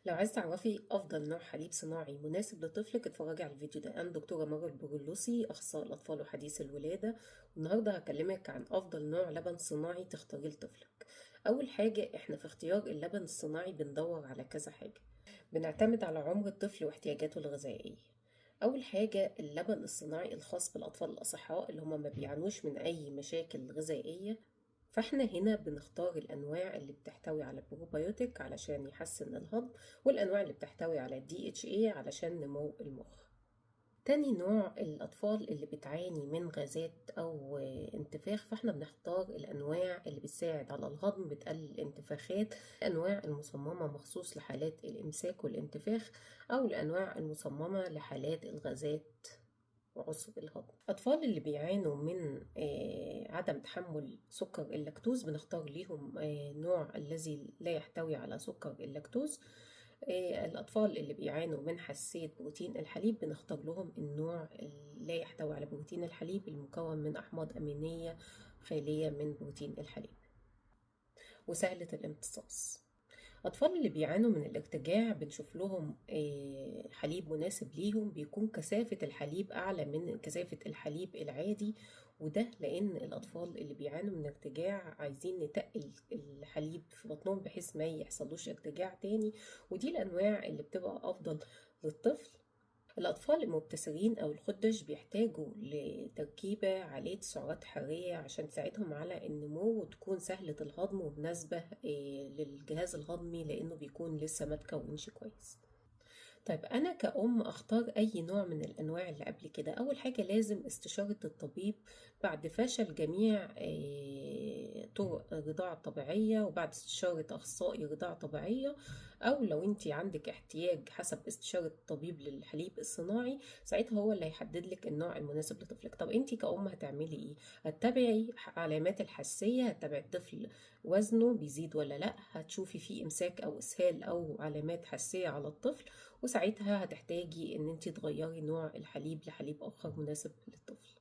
لو عايز تعرفي أفضل نوع حليب صناعي مناسب لطفلك اتفرجي على الفيديو ده. أنا دكتورة مرة البرولوسي، أخصائي الأطفال وحديث الولادة، والنهاردة هكلمك عن أفضل نوع لبن صناعي تختاريه لطفلك. أول حاجة، إحنا في اختيار اللبن الصناعي بندور على كذا حاجة. بنعتمد على عمر الطفل واحتياجاته الغذائية. أول حاجة اللبن الصناعي الخاص بالأطفال الأصحاء اللي هما ما بيعانوش من أي مشاكل غذائية، فاحنا هنا بنختار الانواع اللي بتحتوي على بروبيوتيك علشان يحسن الهضم، والانواع اللي بتحتوي على دي اتش اي علشان نمو المخ. تاني نوع الاطفال اللي بتعاني من غازات او انتفاخ، فاحنا بنختار الانواع اللي بتساعد على الهضم، بتقلل الانتفاخات، الانواع المصممة مخصوص لحالات الامساك والانتفاخ، او الانواع المصممة لحالات الغازات وعسر الهضم. الأطفال اللي بيعانوا من عدم تحمل سكر اللاكتوز بنختار ليهم نوع الذي لا يحتوي على سكر اللاكتوز. الأطفال اللي بيعانوا من حساسية بروتين الحليب بنختار لهم النوع اللي لا يحتوي على بروتين الحليب المكون من أحماض أمينية خالية من بروتين الحليب وسهلة الامتصاص. أطفال اللي بيعانوا من الارتجاع بنشوف لهم حليب مناسب ليهم، بيكون كثافة الحليب أعلى من كثافة الحليب العادي، وده لأن الأطفال اللي بيعانوا من ارتجاع عايزين نتقل الحليب في بطنهم بحيث ما يحصلوش ارتجاع تاني، ودي الأنواع اللي بتبقى أفضل للطفل. الأطفال المبتسرين أو الخدج بيحتاجوا لتركيبة عالية سعرات حرارية عشان تساعدهم على النمو وتكون سهلة الهضم ومناسبة للجهاز الهضمي لأنه بيكون لسه ما تكونش كويس. طيب أنا كأم أختار أي نوع من الأنواع اللي قبل كده. أول حاجة لازم استشارة الطبيب بعد فشل جميع طرق الرضاعة الطبيعية، وبعد استشارة أخصائي رضاعة طبيعية، أو لو أنت عندك احتياج حسب استشارة الطبيب للحليب الصناعي، ساعتها هو اللي هيحدد لك النوع المناسب لطفلك. طب أنت كأم هتعملي إيه؟ هتتابعي علامات الحساسية، هتتابعي الطفل وزنه بيزيد ولا لأ، هتشوفي فيه إمساك أو إسهال أو علامات حساسية على الطفل، وساعتها هتحتاجي ان انت تغيري نوع الحليب لحليب اخر مناسب للطفل.